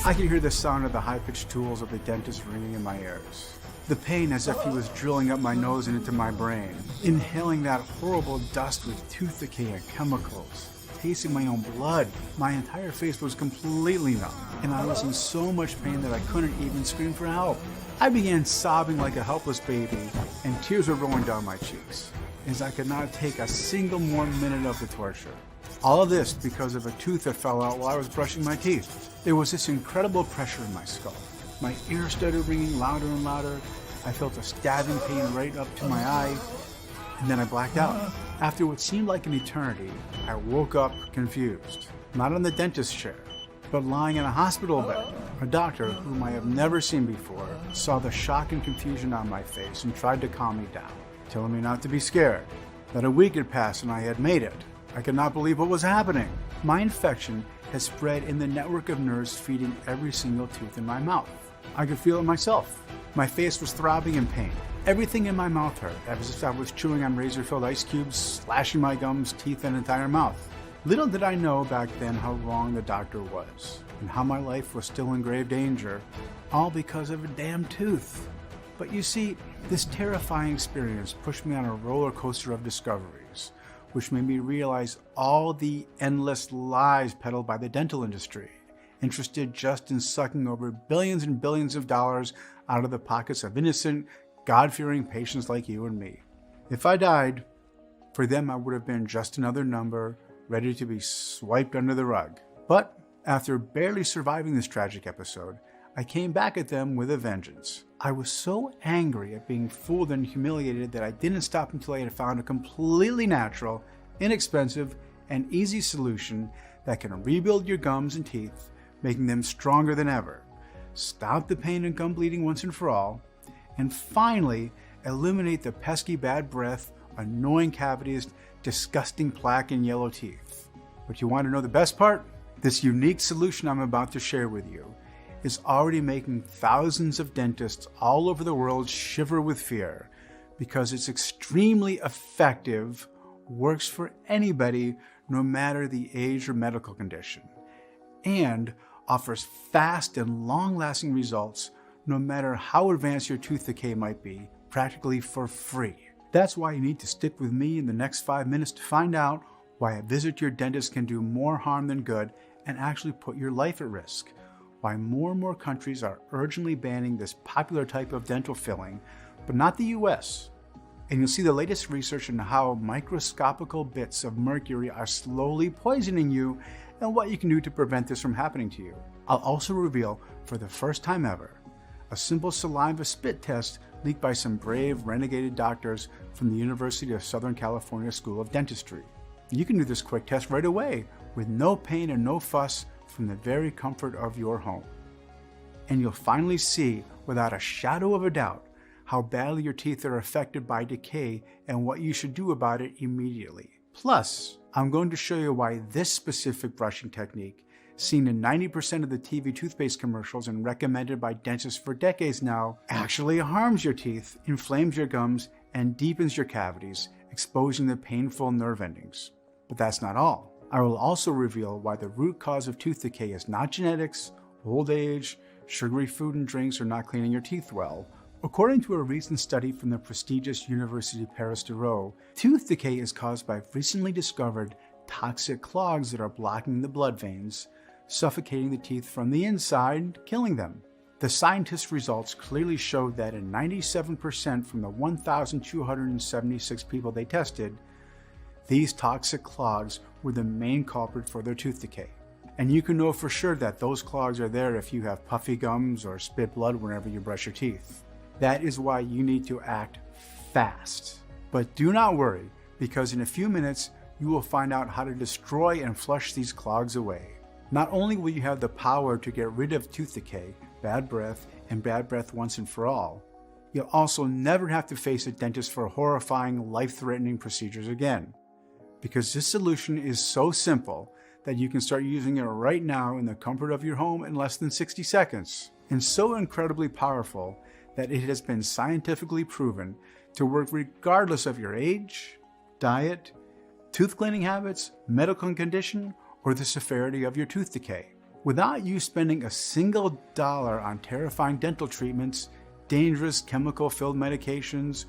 I could hear the sound of the high-pitched tools of the dentist ringing in my ears. The pain as if he was drilling up my nose and into my brain. Inhaling that horrible dust with tooth decay and chemicals. Tasting my own blood. My entire face was completely numb, and I was in so much pain that I couldn't even scream for help. I began sobbing like a helpless baby, and tears were rolling down my cheeks, as I could not take a single more minute of the torture. All of this because of a tooth that fell out while I was brushing my teeth. There was this incredible pressure in my skull. My ears started ringing louder and louder. I felt a stabbing pain right up to my eye, and then I blacked out. After what seemed like an eternity, I woke up confused. Not on the dentist chair, but lying in a hospital bed. A doctor, whom I have never seen before, saw the shock and confusion on my face and tried to calm me down, telling me not to be scared, that a week had passed and I had made it. I could not believe what was happening. My infection had spread in the network of nerves feeding every single tooth in my mouth. I could feel it myself. My face was throbbing in pain. Everything in my mouth hurt, as if I was chewing on razor-filled ice cubes, slashing my gums, teeth, and entire mouth. Little did I know back then how wrong the doctor was, and how my life was still in grave danger, all because of a damn tooth. But you see, this terrifying experience pushed me on a roller coaster of discoveries, which made me realize all the endless lies peddled by the dental industry, interested just in sucking over billions and billions of dollars out of the pockets of innocent, God-fearing patients like you and me. If I died, for them I would have been just another number, ready to be swiped under the rug. But after barely surviving this tragic episode, I came back at them with a vengeance. I was so angry at being fooled and humiliated that I didn't stop until I had found a completely natural, inexpensive, and easy solution that can rebuild your gums and teeth, making them stronger than ever, stop the pain and gum bleeding once and for all, and finally eliminate the pesky bad breath, annoying cavities, disgusting plaque, and yellow teeth. But you want to know the best part? This unique solution I'm about to share with you is already making thousands of dentists all over the world shiver with fear because it's extremely effective, works for anybody no matter the age or medical condition, and offers fast and long-lasting results no matter how advanced your tooth decay might be, practically for free. That's why you need to stick with me in the next 5 minutes to find out why a visit to your dentist can do more harm than good and actually put your life at risk. Why more and more countries are urgently banning this popular type of dental filling, but not the US. And you'll see the latest research on how microscopical bits of mercury are slowly poisoning you and what you can do to prevent this from happening to you. I'll also reveal, for the first time ever, a simple saliva spit test leaked by some brave, renegade doctors from the University of Southern California School of Dentistry. You can do this quick test right away with no pain and no fuss from the very comfort of your home. And you'll finally see, without a shadow of a doubt, how badly your teeth are affected by decay and what you should do about it immediately. Plus, I'm going to show you why this specific brushing technique, seen in 90% of the TV toothpaste commercials and recommended by dentists for decades now, actually harms your teeth, inflames your gums, and deepens your cavities, exposing the painful nerve endings. But that's not all. I will also reveal why the root cause of tooth decay is not genetics, old age, sugary food and drinks, or not cleaning your teeth well. According to a recent study from the prestigious University Paris-Diderot, tooth decay is caused by recently discovered toxic clogs that are blocking the blood veins, suffocating the teeth from the inside, killing them. The scientists' results clearly showed that in 97% from the 1,276 people they tested, these toxic clogs were the main culprit for their tooth decay. And you can know for sure that those clogs are there if you have puffy gums or spit blood whenever you brush your teeth. That is why you need to act fast. But do not worry, because in a few minutes, you will find out how to destroy and flush these clogs away. Not only will you have the power to get rid of tooth decay, bad breath, and bad breath once and for all, you'll also never have to face a dentist for horrifying, life-threatening procedures again. Because this solution is so simple that you can start using it right now in the comfort of your home in less than 60 seconds. And so incredibly powerful that it has been scientifically proven to work regardless of your age, diet, tooth cleaning habits, medical condition, or the severity of your tooth decay. without you spending a single dollar on terrifying dental treatments, dangerous chemical-filled medications,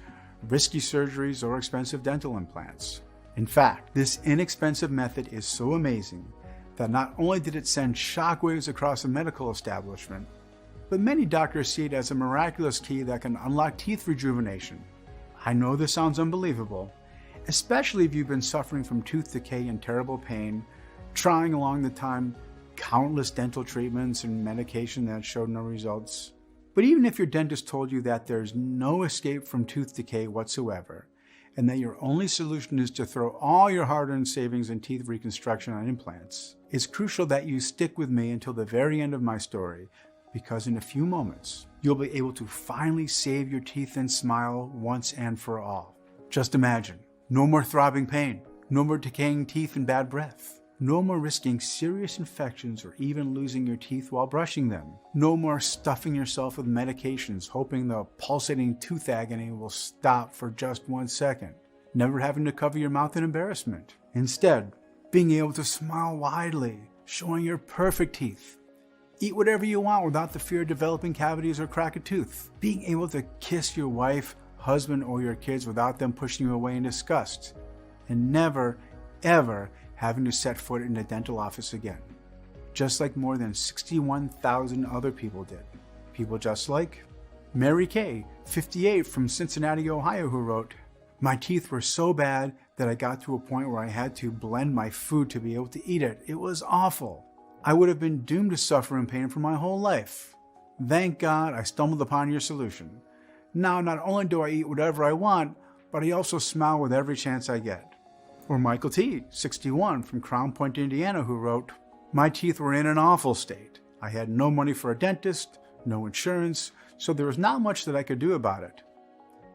risky surgeries, or expensive dental implants. In fact, this inexpensive method is so amazing that not only did it send shockwaves across the medical establishment, but many doctors see it as a miraculous key that can unlock teeth rejuvenation. I know this sounds unbelievable, especially if you've been suffering from tooth decay and terrible pain, trying along the time countless dental treatments and medication that showed no results. But even if your dentist told you that there's no escape from tooth decay whatsoever, and that your only solution is to throw all your hard-earned savings in teeth reconstruction on implants, it's crucial that you stick with me until the very end of my story, because in a few moments, you'll be able to finally save your teeth and smile once and for all. Just imagine, no more throbbing pain, no more decaying teeth and bad breath. No more risking serious infections or even losing your teeth while brushing them. No more stuffing yourself with medications hoping the pulsating tooth agony will stop for just 1 second. Never having to cover your mouth in embarrassment. Instead, being able to smile widely, showing your perfect teeth. Eat whatever you want without the fear of developing cavities or crack a tooth. Being able to kiss your wife, husband, or your kids without them pushing you away in disgust. And never, ever having to set foot in a dental office again, just like more than 61,000 other people did. People just like Mary Kay, 58, from Cincinnati, Ohio, who wrote, "My teeth were so bad that I got to a point where I had to blend my food to be able to eat it. It was awful. I would have been doomed to suffer in pain for my whole life. Thank God I stumbled upon your solution. Now not only do I eat whatever I want, but I also smile with every chance I get." Or Michael T., 61, from Crown Point, Indiana, who wrote, "My teeth were in an awful state. I had no money for a dentist, no insurance, so there was not much that I could do about it.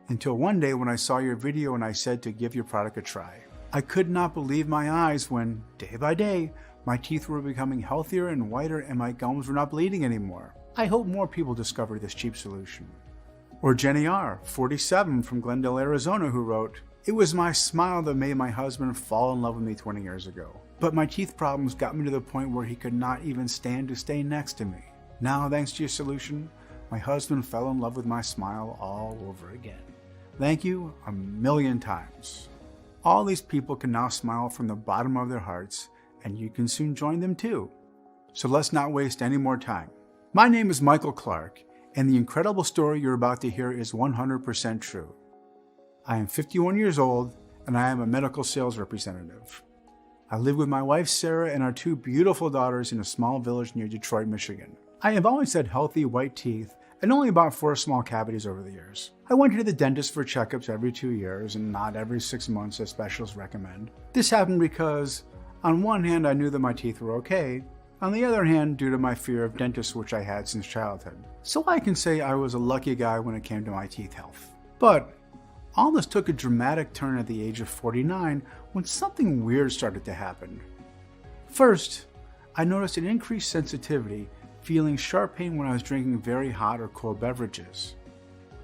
Until one day when I saw your video and I said to give your product a try. I could not believe my eyes when, day by day, my teeth were becoming healthier and whiter and my gums were not bleeding anymore. I hope more people discover this cheap solution." Or Jenny R., 47, from Glendale, Arizona, who wrote, "It was my smile that made my husband fall in love with me 20 years ago. But my teeth problems got me to the point where he could not even stand to stay next to me. Now, thanks to your solution, my husband fell in love with my smile all over again. Thank you 1,000,000 times." All these people can now smile from the bottom of their hearts, and you can soon join them too. So let's not waste any more time. My name is Michael Clark, and the incredible story you're about to hear is 100% true. I am 51 years old, and I am a medical sales representative. I live with my wife Sarah and our 2 beautiful daughters in a small village near Detroit, Michigan. I have always had healthy white teeth and only about 4 small cavities over the years. I went to the dentist for checkups every 2 years and not every 6 months as specialists recommend. This happened because, on one hand, I knew that my teeth were okay, on the other hand, due to my fear of dentists, which I had since childhood. So I can say I was a lucky guy when it came to my teeth health. But all this took a dramatic turn at the age of 49 when something weird started to happen. First, I noticed an increased sensitivity, feeling sharp pain when I was drinking very hot or cold beverages,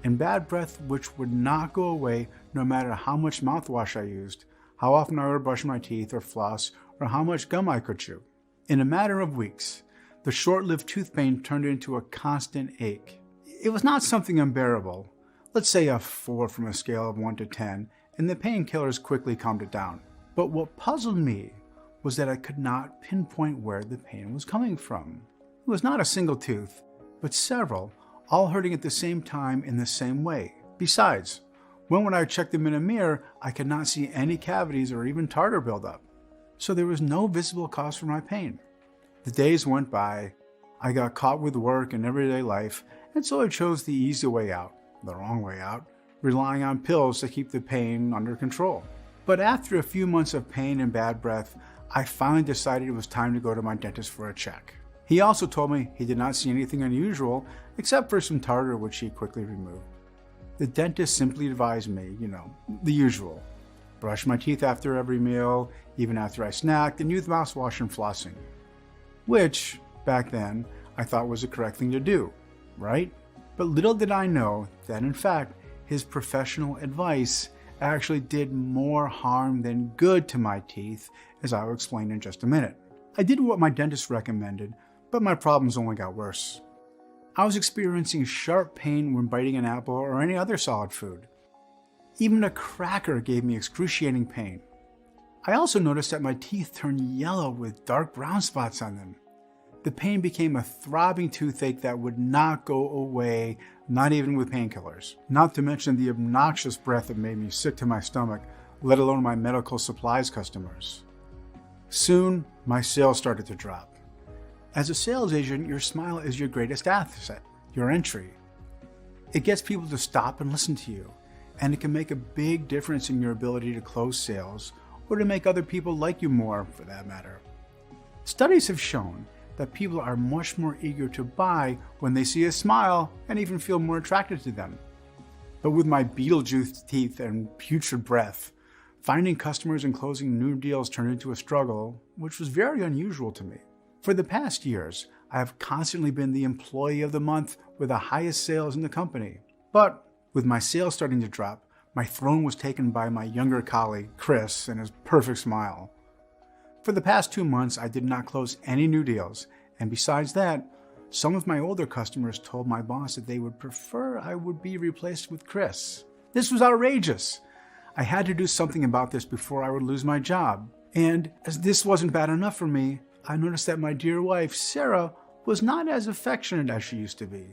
and bad breath which would not go away no matter how much mouthwash I used, how often I would brush my teeth or floss, or how much gum I could chew. In a matter of weeks, the short-lived tooth pain turned into a constant ache. It was not something unbearable, let's say a 4 from a scale of 1 to 10, and the painkillers quickly calmed it down. But what puzzled me was that I could not pinpoint where the pain was coming from. It was not a single tooth, but several, all hurting at the same time in the same way. Besides, when I checked them in a mirror, I could not see any cavities or even tartar buildup. So there was no visible cause for my pain. The days went by, I got caught with work and everyday life, and so I chose the easy way out, the wrong way out, relying on pills to keep the pain under control. But after a few months of pain and bad breath, I finally decided it was time to go to my dentist for a check. He also told me he did not see anything unusual, except for some tartar which he quickly removed. The dentist simply advised me, the usual. Brush my teeth after every meal, even after I snacked, and use mouthwash and flossing. Which, back then, I thought was the correct thing to do, right? But little did I know that, in fact, his professional advice actually did more harm than good to my teeth, as I will explain in just a minute. I did what my dentist recommended, But my problems only got worse. I was experiencing sharp pain when biting an apple or any other solid food. Even a cracker gave me excruciating pain. I also noticed that my teeth turned yellow with dark brown spots on them. The pain became a throbbing toothache that would not go away, not even with painkillers. Not to mention the obnoxious breath that made me sick to my stomach, let alone my medical supplies customers. Soon, my sales started to drop. As a sales agent, your smile is your greatest asset, your entry. It gets people to stop and listen to you, and it can make a big difference in your ability to close sales, or to make other people like you more, for that matter. Studies have shown that people are much more eager to buy when they see a smile and even feel more attracted to them. But with my Beetlejuice teeth and putrid breath, finding customers and closing new deals turned into a struggle, which was very unusual to me. For the past years, I have constantly been the employee of the month with the highest sales in the company. But with my sales starting to drop, my throne was taken by my younger colleague, Chris, and his perfect smile. For the past 2 months, I did not close any new deals, and besides that, some of my older customers told my boss that they would prefer I would be replaced with Chris. This was outrageous. I had to do something about this before I would lose my job. And as this wasn't bad enough for me, I noticed that my dear wife, Sarah, was not as affectionate as she used to be.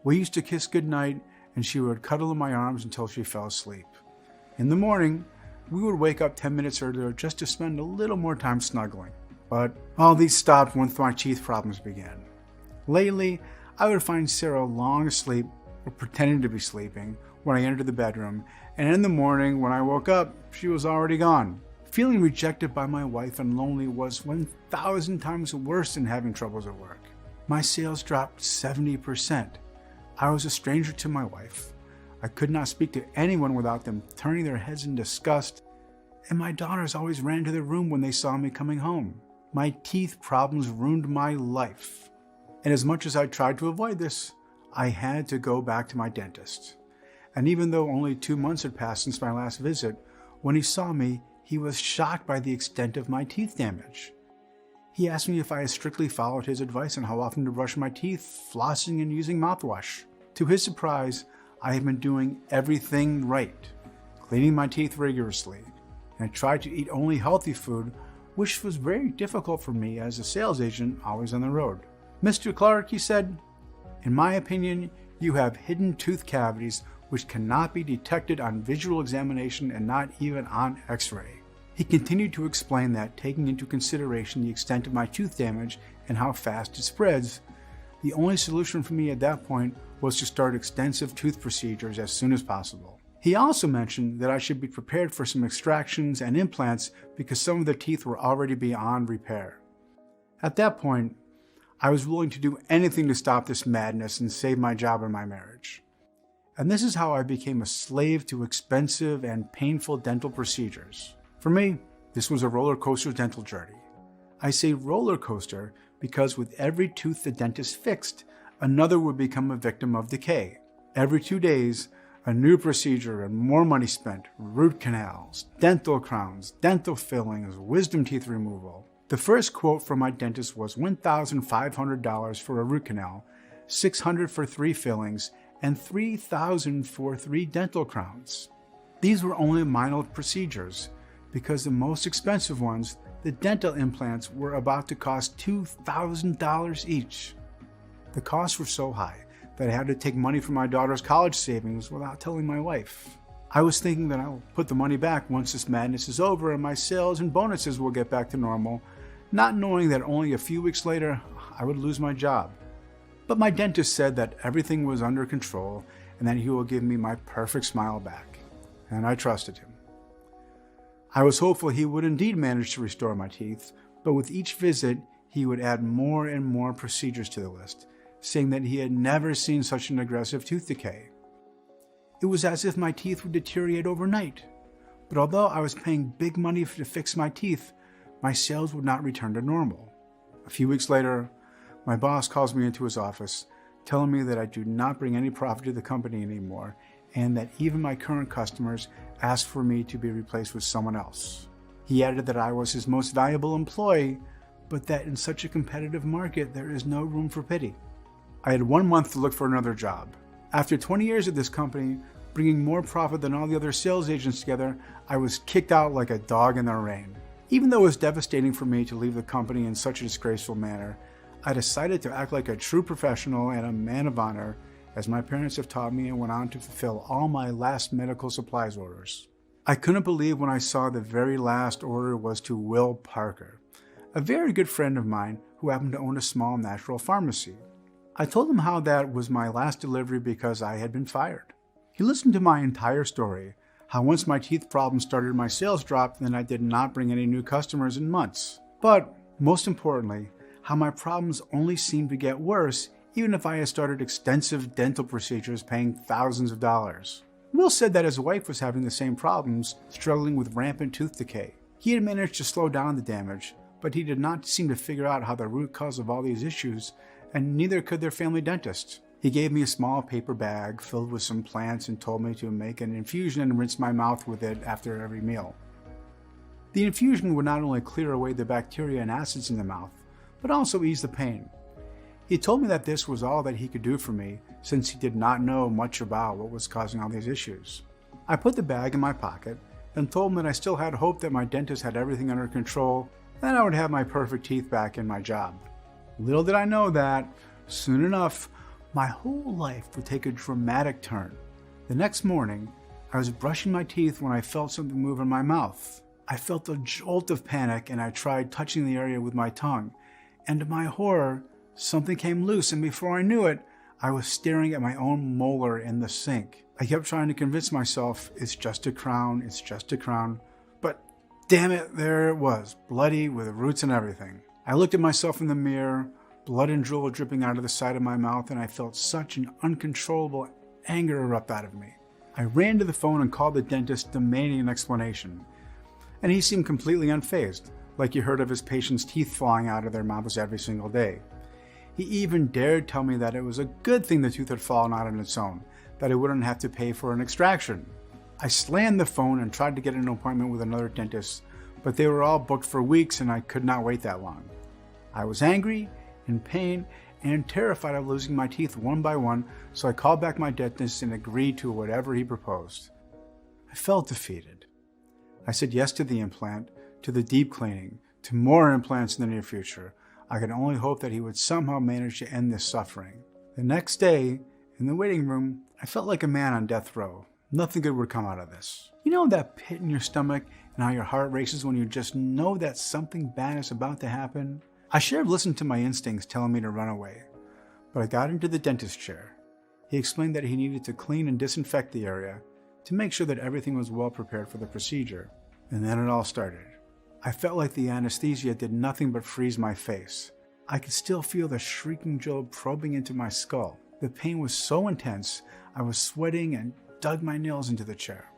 We used to kiss goodnight, and she would cuddle in my arms until she fell asleep. In the morning, we would wake up 10 minutes earlier just to spend a little more time snuggling. But all these stopped once my teeth problems began. Lately, I would find Sarah long asleep or pretending to be sleeping when I entered the bedroom, and in the morning when I woke up, she was already gone. Feeling rejected by my wife and lonely was 1,000 times worse than having troubles at work. My sales dropped 70%. I was a stranger to my wife. I could not speak to anyone without them turning their heads in disgust, and my daughters always ran to their room when they saw me coming home. My teeth problems ruined my life. And as much as I tried to avoid this, I had to go back to my dentist. And even though only 2 months had passed since my last visit, when he saw me, he was shocked by the extent of my teeth damage. He asked me if I had strictly followed his advice on how often to brush my teeth, flossing and using mouthwash. To his surprise, I had been doing everything right, cleaning my teeth rigorously, and I tried to eat only healthy food, which was very difficult for me as a sales agent always on the road. "Mr. Clark," he said, "in my opinion, you have hidden tooth cavities which cannot be detected on visual examination and not even on x-ray." He continued to explain that, taking into consideration the extent of my tooth damage and how fast it spreads, the only solution for me at that point was to start extensive tooth procedures as soon as possible. He also mentioned that I should be prepared for some extractions and implants because some of the teeth were already beyond repair. At that point, I was willing to do anything to stop this madness and save my job and my marriage. And this is how I became a slave to expensive and painful dental procedures. For me, this was a roller coaster dental journey. I say roller coaster because with every tooth the dentist fixed, another would become a victim of decay. Every 2 days, a new procedure and more money spent, root canals, dental crowns, dental fillings, wisdom teeth removal. The first quote from my dentist was $1,500 for a root canal, $600 for 3 fillings, and $3,000 for 3 dental crowns. These were only minor procedures, because the most expensive ones, the dental implants, were about to cost $2,000 each. The costs were so high that I had to take money from my daughter's college savings without telling my wife. I was thinking that I'll put the money back once this madness is over and my sales and bonuses will get back to normal, not knowing that only a few weeks later I would lose my job. But my dentist said that everything was under control and that he will give me my perfect smile back, and I trusted him. I was hopeful he would indeed manage to restore my teeth, but with each visit he would add more and more procedures to the list, saying that he had never seen such an aggressive tooth decay. It was as if my teeth would deteriorate overnight, but although I was paying big money to fix my teeth, my sales would not return to normal. A few weeks later, my boss calls me into his office, telling me that I do not bring any profit to the company anymore, and that even my current customers ask for me to be replaced with someone else. He added that I was his most valuable employee, but that in such a competitive market, there is no room for pity. I had 1 month to look for another job. After 20 years at this company, bringing more profit than all the other sales agents together, I was kicked out like a dog in the rain. Even though it was devastating for me to leave the company in such a disgraceful manner, I decided to act like a true professional and a man of honor, as my parents have taught me, and went on to fulfill all my last medical supplies orders. I couldn't believe when I saw the very last order was to Will Parker, a very good friend of mine who happened to own a small natural pharmacy. I told him how that was my last delivery because I had been fired. He listened to my entire story, how once my teeth problem started, my sales dropped, and I did not bring any new customers in months. But most importantly, how my problems only seemed to get worse even if I had started extensive dental procedures paying thousands of dollars. Will said that his wife was having the same problems, struggling with rampant tooth decay. He had managed to slow down the damage, but he did not seem to figure out how the root cause of all these issues, and neither could their family dentist. He gave me a small paper bag filled with some plants and told me to make an infusion and rinse my mouth with it after every meal. The infusion would not only clear away the bacteria and acids in the mouth, but also ease the pain. He told me that this was all that he could do for me, since he did not know much about what was causing all these issues. I put the bag in my pocket and told him that I still had hope that my dentist had everything under control and I would have my perfect teeth back in my job. Little did I know that, soon enough, my whole life would take a dramatic turn. The next morning, I was brushing my teeth when I felt something move in my mouth. I felt a jolt of panic and I tried touching the area with my tongue. And to my horror, something came loose, and before I knew it, I was staring at my own molar in the sink. I kept trying to convince myself, it's just a crown, it's just a crown. But damn it, there it was, bloody with roots and everything. I looked at myself in the mirror, blood and drool dripping out of the side of my mouth, and I felt such an uncontrollable anger erupt out of me. I ran to the phone and called the dentist, demanding an explanation. And he seemed completely unfazed, like he heard of his patients' teeth falling out of their mouths every single day. He even dared tell me that it was a good thing the tooth had fallen out on its own, that I wouldn't have to pay for an extraction. I slammed the phone and tried to get an appointment with another dentist, but they were all booked for weeks and I could not wait that long. I was angry, in pain, and terrified of losing my teeth one by one, so I called back my dentist and agreed to whatever he proposed. I felt defeated. I said yes to the implant, to the deep cleaning, to more implants in the near future. I could only hope that he would somehow manage to end this suffering. The next day, in the waiting room, I felt like a man on death row. Nothing good would come out of this. You know that pit in your stomach and how your heart races when you just know that something bad is about to happen? I should have listened to my instincts telling me to run away, but I got into the dentist chair. He explained that he needed to clean and disinfect the area to make sure that everything was well prepared for the procedure. And then it all started. I felt like the anesthesia did nothing but freeze my face. I could still feel the shrieking jaw probing into my skull. The pain was so intense, I was sweating and dug my nails into the chair.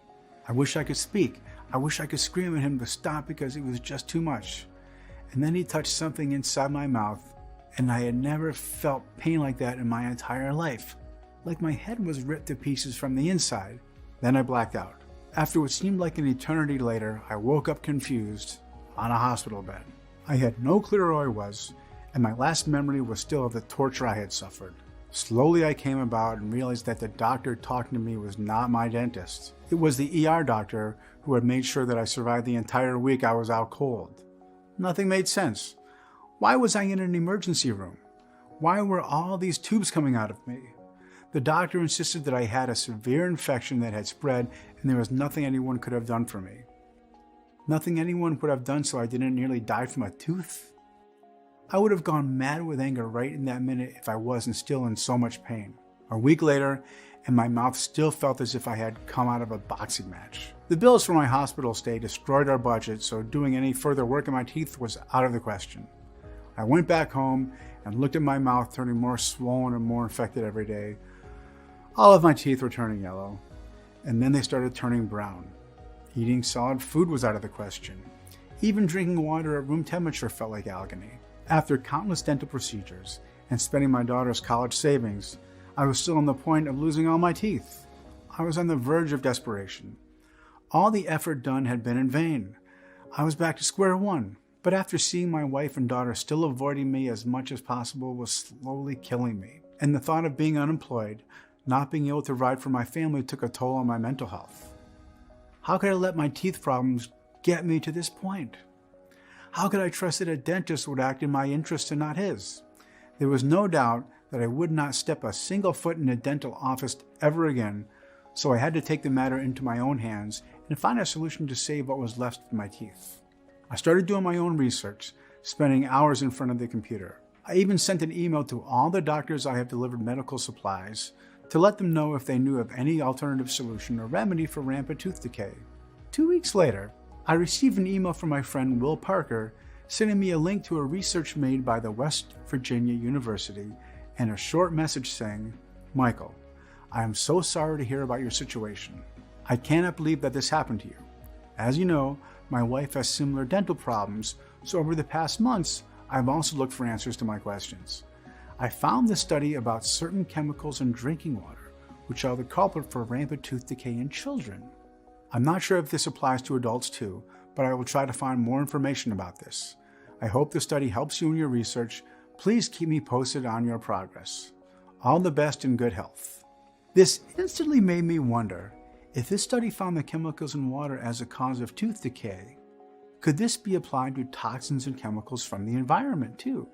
I wish I could speak. I wish I could scream at him to stop because it was just too much. And then he touched something inside my mouth, and I had never felt pain like that in my entire life. Like my head was ripped to pieces from the inside. Then I blacked out. After what seemed like an eternity later, I woke up confused on a hospital bed. I had no clue where I was, and my last memory was still of the torture I had suffered. Slowly I came about and realized that the doctor talking to me was not my dentist. It was the ER doctor who had made sure that I survived the entire week I was out cold. Nothing made sense. Why was I in an emergency room? Why were all these tubes coming out of me? The doctor insisted that I had a severe infection that had spread and there was nothing anyone could have done for me. Nothing anyone would have done so I didn't nearly die from a tooth? I would have gone mad with anger right in that minute if I wasn't still in so much pain. A week later, and my mouth still felt as if I had come out of a boxing match. The bills for my hospital stay destroyed our budget, so doing any further work on my teeth was out of the question. I went back home and looked at my mouth turning more swollen and more infected every day. All of my teeth were turning yellow, and then they started turning brown. Eating solid food was out of the question. Even drinking water at room temperature felt like agony. After countless dental procedures and spending my daughter's college savings, I was still on the point of losing all my teeth. I was on the verge of desperation. All the effort done had been in vain. I was back to square one. But after seeing my wife and daughter still avoiding me as much as possible was slowly killing me. And the thought of being unemployed, not being able to provide for my family took a toll on my mental health. How could I let my teeth problems get me to this point? How could I trust that a dentist would act in my interest and not his? There was no doubt that I would not step a single foot in a dental office ever again, so I had to take the matter into my own hands and find a solution to save what was left of my teeth. I started doing my own research, spending hours in front of the computer. I even sent an email to all the doctors I have delivered medical supplies to let them know if they knew of any alternative solution or remedy for rampant tooth decay. 2 weeks later, I received an email from my friend Will Parker sending me a link to a research made by the West Virginia University and a short message saying, "Michael, I am so sorry to hear about your situation. I cannot believe that this happened to you. As you know, my wife has similar dental problems, so over the past months, I've also looked for answers to my questions. I found this study about certain chemicals in drinking water, which are the culprit for rampant tooth decay in children. I'm not sure if this applies to adults too, but I will try to find more information about this. I hope the study helps you in your research. Please keep me posted on your progress. All the best and good health." This instantly made me wonder, if this study found the chemicals in water as a cause of tooth decay, could this be applied to toxins and chemicals from the environment too?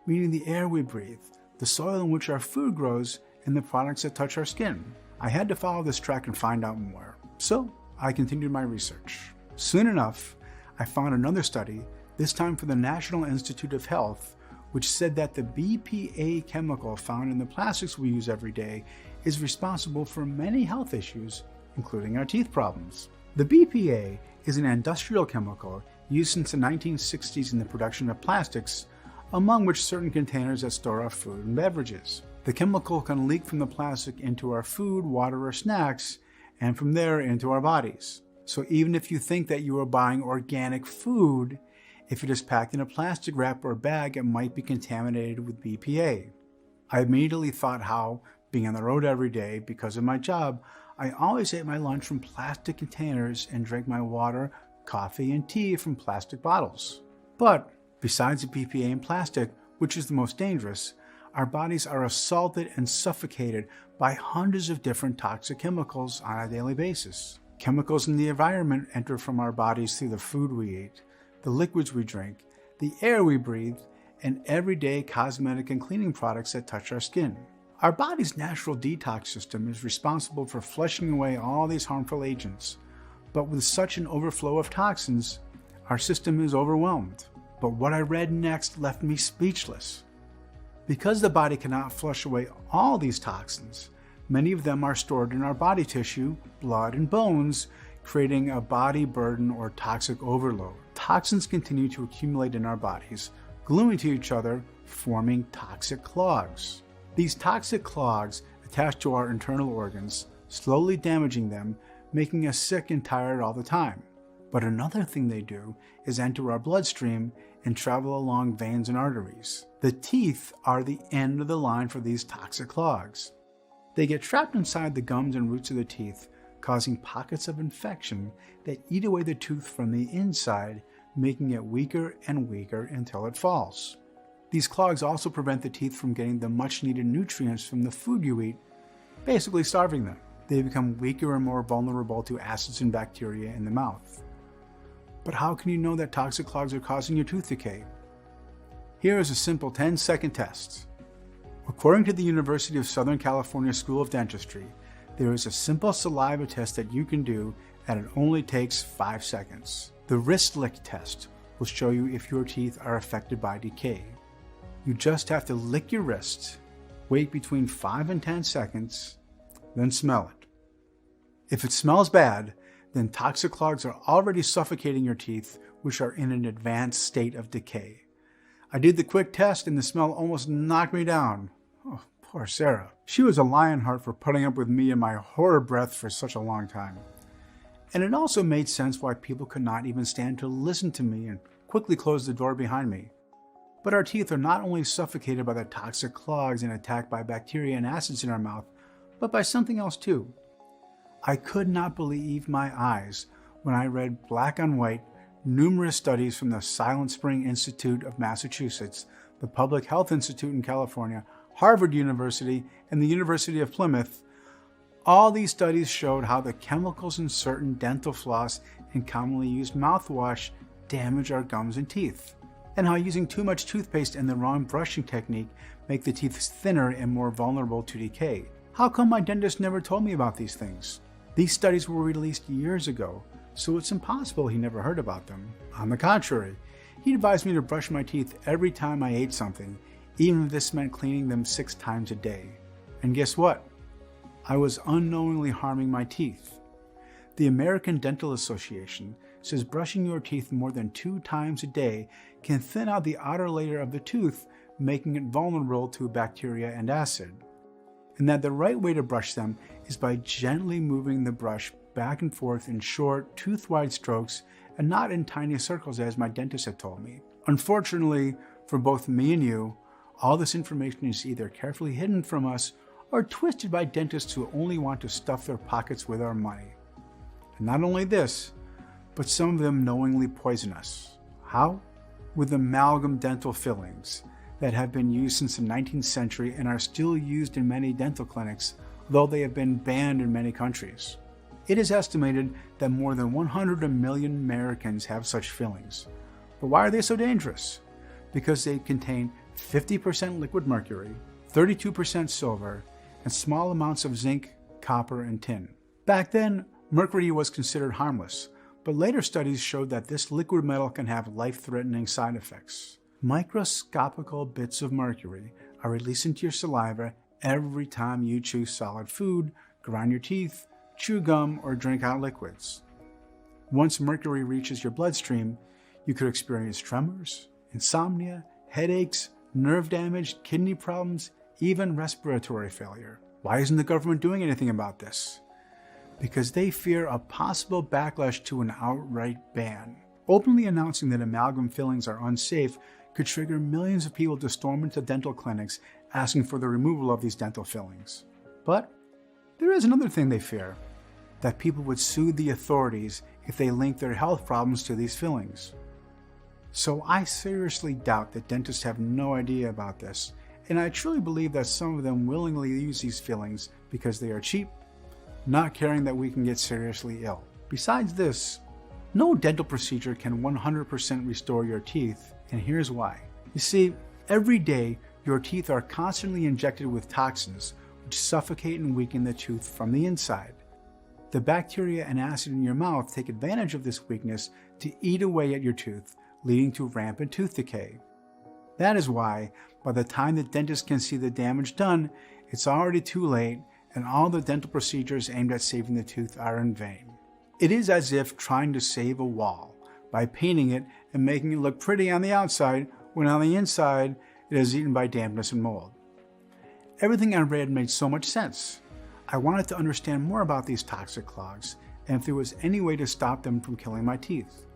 Meaning the air we breathe, the soil in which our food grows, and the products that touch our skin. I had to follow this track and find out more. So I continued my research. Soon enough, I found another study, this time from the National Institute of Health, which said that the BPA chemical found in the plastics we use every day is responsible for many health issues, including our teeth problems. The BPA is an industrial chemical used since the 1960s in the production of plastics, among which certain containers that store our food and beverages. The chemical can leak from the plastic into our food, water, or snacks, and from there into our bodies. So even if you think that you are buying organic food, if it is packed in a plastic wrap or bag, it might be contaminated with BPA. I immediately thought how, being on the road every day because of my job, I always ate my lunch from plastic containers and drank my water, coffee, and tea from plastic bottles. But besides the BPA in plastic, which is the most dangerous, our bodies are assaulted and suffocated by hundreds of different toxic chemicals on a daily basis. Chemicals in the environment enter from our bodies through the food we eat, the liquids we drink, the air we breathe, and everyday cosmetic and cleaning products that touch our skin. Our body's natural detox system is responsible for flushing away all these harmful agents, but with such an overflow of toxins, our system is overwhelmed. But what I read next left me speechless. Because the body cannot flush away all these toxins, many of them are stored in our body tissue, blood, and bones, creating a body burden or toxic overload. Toxins continue to accumulate in our bodies, gluing to each other, forming toxic clogs. These toxic clogs attach to our internal organs, slowly damaging them, making us sick and tired all the time. But another thing they do is enter our bloodstream and travel along veins and arteries. The teeth are the end of the line for these toxic clogs. They get trapped inside the gums and roots of the teeth, causing pockets of infection that eat away the tooth from the inside, making it weaker and weaker until it falls. These clogs also prevent the teeth from getting the much-needed nutrients from the food you eat, basically starving them. They become weaker and more vulnerable to acids and bacteria in the mouth. But how can you know that toxic clogs are causing your tooth decay? Here is a simple 10-second test. According to the University of Southern California School of Dentistry, there is a simple saliva test that you can do, and it only takes 5 seconds. The wrist lick test will show you if your teeth are affected by decay. You just have to lick your wrist, wait between 5 and 10 seconds, then smell it. If it smells bad, then toxic clogs are already suffocating your teeth, which are in an advanced state of decay. I did the quick test and the smell almost knocked me down. Oh, poor Sarah. She was a lionheart for putting up with me and my horror breath for such a long time. And it also made sense why people could not even stand to listen to me and quickly closed the door behind me. But our teeth are not only suffocated by the toxic clogs and attacked by bacteria and acids in our mouth, but by something else too. I could not believe my eyes when I read black on white Numerous studies from the Silent Spring Institute of Massachusetts, the Public Health Institute in California, Harvard University, and the University of Plymouth, all these studies showed how the chemicals in certain dental floss and commonly used mouthwash damage our gums and teeth, and how using too much toothpaste and the wrong brushing technique make the teeth thinner and more vulnerable to decay. How come my dentist never told me about these things? These studies were released years ago, so it's impossible he never heard about them. On the contrary, he advised me to brush my teeth every time I ate something, even if this meant cleaning them 6 times a day. And guess what? I was unknowingly harming my teeth. The American Dental Association says brushing your teeth more than 2 times a day can thin out the outer layer of the tooth, making it vulnerable to bacteria and acid, and that the right way to brush them is by gently moving the brush back and forth in short, tooth-wide strokes and not in tiny circles as my dentist had told me. Unfortunately, for both me and you, all this information is either carefully hidden from us or twisted by dentists who only want to stuff their pockets with our money. And not only this, but some of them knowingly poison us. How? With amalgam dental fillings that have been used since the 19th century and are still used in many dental clinics, though they have been banned in many countries. It is estimated that more than 100 million Americans have such fillings. But why are they so dangerous? Because they contain 50% liquid mercury, 32% silver, and small amounts of zinc, copper, and tin. Back then, mercury was considered harmless, but later studies showed that this liquid metal can have life-threatening side effects. Microscopical bits of mercury are released into your saliva every time you chew solid food, grind your teeth, chew gum, or drink out liquids. Once mercury reaches your bloodstream, you could experience tremors, insomnia, headaches, nerve damage, kidney problems, even respiratory failure. Why isn't the government doing anything about this? Because they fear a possible backlash to an outright ban. Openly announcing that amalgam fillings are unsafe could trigger millions of people to storm into dental clinics asking for the removal of these dental fillings. But there is another thing they fear, that people would sue the authorities if they link their health problems to these fillings. So I seriously doubt that dentists have no idea about this, and I truly believe that some of them willingly use these fillings because they are cheap, not caring that we can get seriously ill. Besides this, no dental procedure can 100% restore your teeth, and here's why. You see, every day your teeth are constantly injected with toxins which suffocate and weaken the tooth from the inside. The bacteria and acid in your mouth take advantage of this weakness to eat away at your tooth, leading to rampant tooth decay. That is why, by the time the dentist can see the damage done, it's already too late, and all the dental procedures aimed at saving the tooth are in vain. It is as if trying to save a wall by painting it and making it look pretty on the outside, when on the inside it is eaten by dampness and mold. Everything I read made so much sense. I wanted to understand more about these toxic clogs, and if there was any way to stop them from killing my teeth.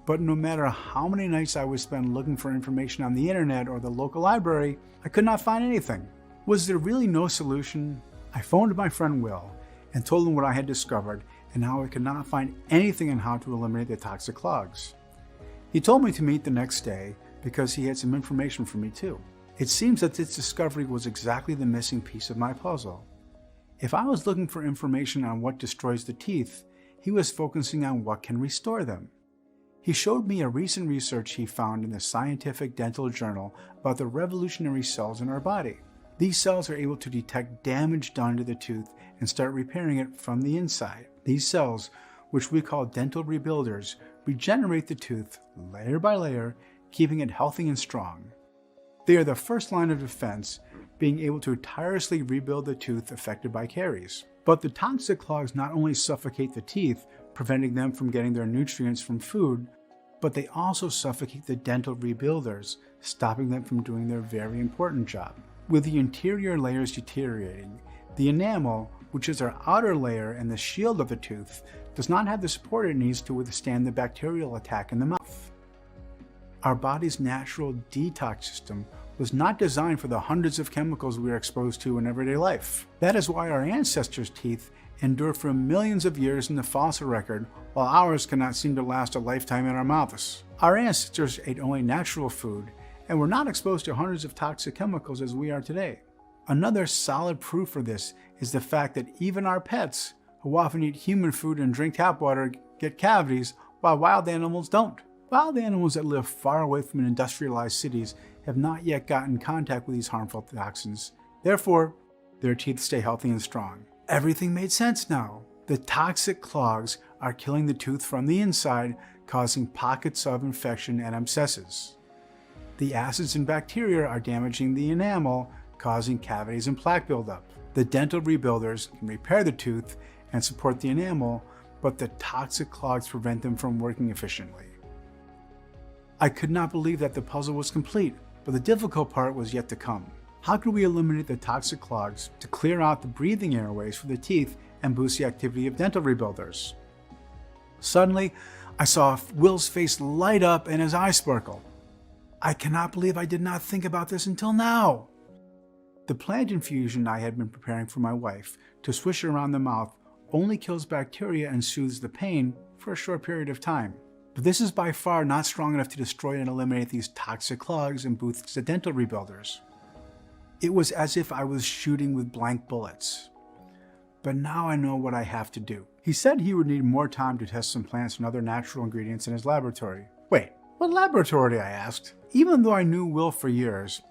But no matter how many nights I would spend looking for information on the internet or the local library, I could not find anything. Was there really no solution? I phoned my friend Will and told him what I had discovered and how I could not find anything on how to eliminate the toxic clogs. He told me to meet the next day because he had some information for me too. It seems that this discovery was exactly the missing piece of my puzzle. If I was looking for information on what destroys the teeth, he was focusing on what can restore them. He showed me a recent research he found in the Scientific Dental Journal about the revolutionary cells in our body. These cells are able to detect damage done to the tooth and start repairing it from the inside. These cells, which we call dental rebuilders, regenerate the tooth layer by layer, keeping it healthy and strong. They are the first line of defense, being able to tirelessly rebuild the tooth affected by caries. But the toxic clogs not only suffocate the teeth, preventing them from getting their nutrients from food, but they also suffocate the dental rebuilders, stopping them from doing their very important job. With the interior layers deteriorating, the enamel, which is our outer layer and the shield of the tooth, does not have the support it needs to withstand the bacterial attack in the mouth. Our body's natural detox system was not designed for the hundreds of chemicals we are exposed to in everyday life. That is why our ancestors' teeth endure for millions of years in the fossil record, while ours cannot seem to last a lifetime in our mouths. Our ancestors ate only natural food and were not exposed to hundreds of toxic chemicals as we are today. Another solid proof for this is the fact that even our pets, who often eat human food and drink tap water, get cavities, while wild animals don't. Wild animals that live far away from industrialized cities have not yet gotten in contact with these harmful toxins. Therefore, their teeth stay healthy and strong. Everything made sense now. The toxic clogs are killing the tooth from the inside, causing pockets of infection and abscesses. The acids and bacteria are damaging the enamel, causing cavities and plaque buildup. The dental rebuilders can repair the tooth and support the enamel, but the toxic clogs prevent them from working efficiently. I could not believe that the puzzle was complete, but the difficult part was yet to come. How could we eliminate the toxic clogs to clear out the breathing airways for the teeth and boost the activity of dental rebuilders? Suddenly, I saw Will's face light up and his eyes sparkle. I cannot believe I did not think about this until now. The plant infusion I had been preparing for my wife to swish around the mouth only kills bacteria and soothes the pain for a short period of time. But this is by far not strong enough to destroy and eliminate these toxic clogs and boost the dental rebuilders. It was as if I was shooting with blank bullets. But now I know what I have to do. He said he would need more time to test some plants and other natural ingredients in his laboratory. Wait, what laboratory? I asked. Even though I knew Will for years,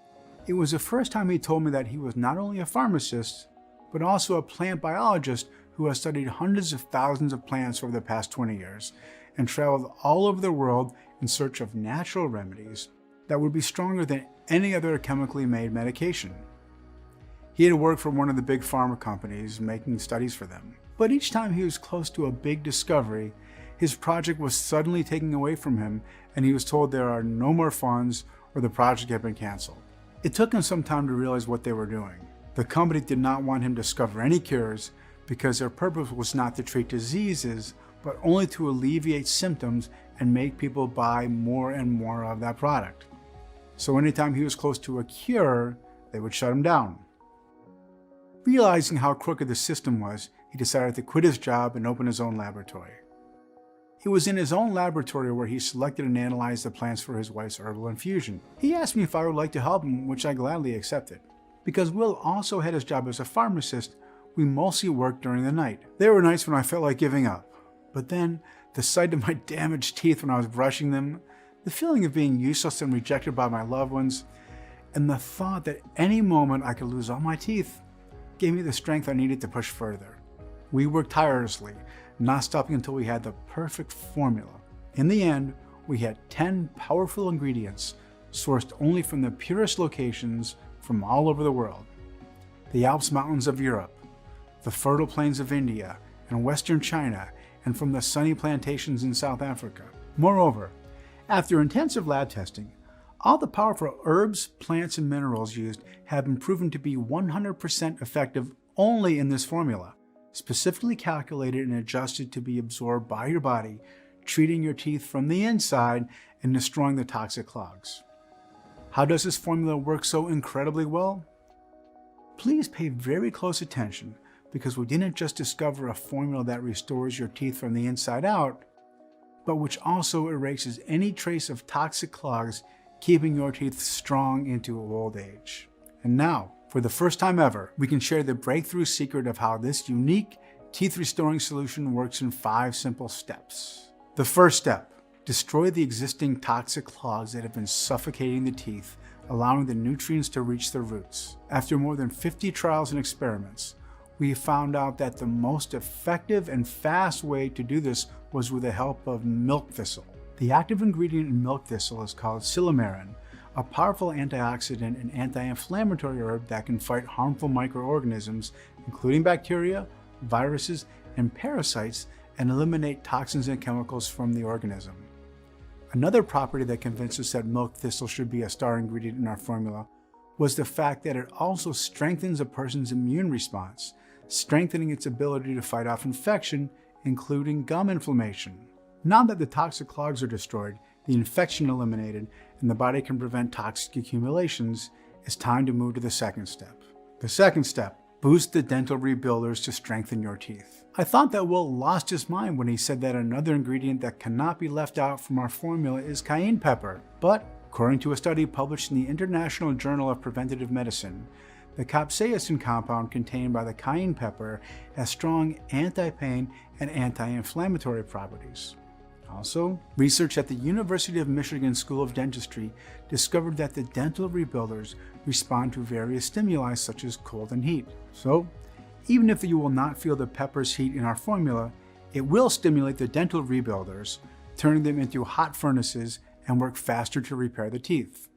it was the first time he told me that he was not only a pharmacist, but also a plant biologist who has studied hundreds of thousands of plants over the past 20 years and traveled all over the world in search of natural remedies that would be stronger than any other chemically made medication. He had worked for one of the big pharma companies making studies for them. But each time he was close to a big discovery, his project was suddenly taken away from him and he was told there are no more funds or the project had been canceled. It took him some time to realize what they were doing. The company did not want him to discover any cures because their purpose was not to treat diseases, but only to alleviate symptoms and make people buy more and more of that product. So anytime he was close to a cure, they would shut him down. Realizing how crooked the system was, he decided to quit his job and open his own laboratory. It was in his own laboratory where he selected and analyzed the plants for his wife's herbal infusion. He asked me if I would like to help him, which I gladly accepted. Because Will also had his job as a pharmacist, we mostly worked during the night. There were nights when I felt like giving up. But then, the sight of my damaged teeth when I was brushing them, the feeling of being useless and rejected by my loved ones, and the thought that any moment I could lose all my teeth gave me the strength I needed to push further. We worked tirelessly, not stopping until we had the perfect formula. In the end, we had 10 powerful ingredients sourced only from the purest locations from all over the world. The Alps mountains of Europe, the fertile plains of India and western China, and from the sunny plantations in South Africa. Moreover, after intensive lab testing, all the powerful herbs, plants, and minerals used have been proven to be 100% effective only in this formula, specifically calculated and adjusted to be absorbed by your body, treating your teeth from the inside and destroying the toxic clogs. How does this formula work so incredibly well? Please pay very close attention, because we didn't just discover a formula that restores your teeth from the inside out, but which also erases any trace of toxic clogs, keeping your teeth strong into old age. And now, for the first time ever, we can share the breakthrough secret of how this unique teeth-restoring solution works in 5 simple steps. The first step: destroy the existing toxic clogs that have been suffocating the teeth, allowing the nutrients to reach their roots. After more than 50 trials and experiments, we found out that the most effective and fast way to do this was with the help of milk thistle. The active ingredient in milk thistle is called silymarin, a powerful antioxidant and anti-inflammatory herb that can fight harmful microorganisms, including bacteria, viruses, and parasites, and eliminate toxins and chemicals from the organism. Another property that convinced us that milk thistle should be a star ingredient in our formula was the fact that it also strengthens a person's immune response, strengthening its ability to fight off infection, including gum inflammation. Now that the toxic clogs are destroyed, the infection eliminated, and the body can prevent toxic accumulations, it's time to move to the second step. The second step, boost the dental rebuilders to strengthen your teeth. I thought that Will lost his mind when he said that another ingredient that cannot be left out from our formula is cayenne pepper. But according to a study published in the International Journal of Preventive Medicine, the capsaicin compound contained by the cayenne pepper has strong anti-pain and anti-inflammatory properties. Also, research at the University of Michigan School of Dentistry discovered that the dental rebuilders respond to various stimuli such as cold and heat. So, even if you will not feel the pepper's heat in our formula, it will stimulate the dental rebuilders, turning them into hot furnaces and work faster to repair the teeth.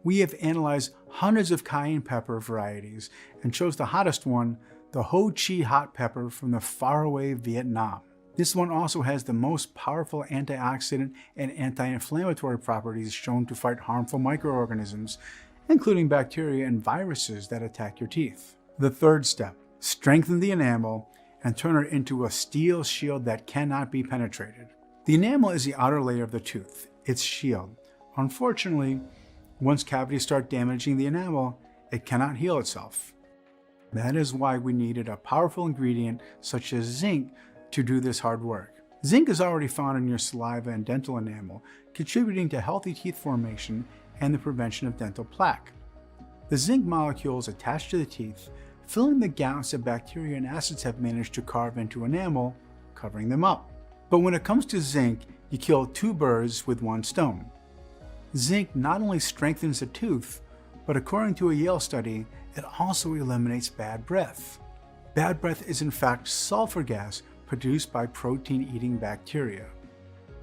We have analyzed hundreds of cayenne pepper varieties and chose the hottest one, the Ho Chi hot pepper from the faraway Vietnam. This one also has the most powerful antioxidant and anti-inflammatory properties shown to fight harmful microorganisms, including bacteria and viruses that attack your teeth. The third step, strengthen the enamel and turn it into a steel shield that cannot be penetrated. The enamel is the outer layer of the tooth, its shield. Unfortunately, once cavities start damaging the enamel, it cannot heal itself. That is why we needed a powerful ingredient such as zinc to do this hard work. Zinc is already found in your saliva and dental enamel, contributing to healthy teeth formation and the prevention of dental plaque. The zinc molecules attach to the teeth, filling the gaps that bacteria and acids have managed to carve into enamel, covering them up. But when it comes to zinc, you kill two birds with one stone. Zinc not only strengthens the tooth, but according to a Yale study, it also eliminates bad breath. Bad breath is in fact sulfur gas produced by protein-eating bacteria.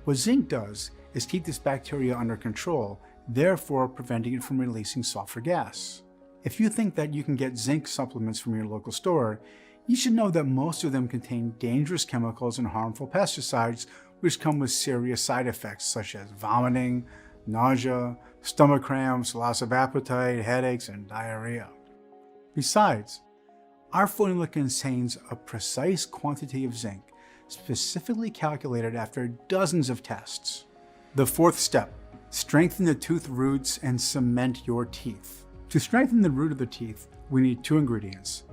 What zinc does is keep this bacteria under control, therefore preventing it from releasing sulfur gas. If you think that you can get zinc supplements from your local store, you should know that most of them contain dangerous chemicals and harmful pesticides which come with serious side effects such as vomiting, nausea, stomach cramps, loss of appetite, headaches, and diarrhea. Besides, our formula contains a precise quantity of zinc, specifically calculated after dozens of tests. The fourth step, strengthen the tooth roots and cement your teeth. To strengthen the root of the teeth, we need two ingredients,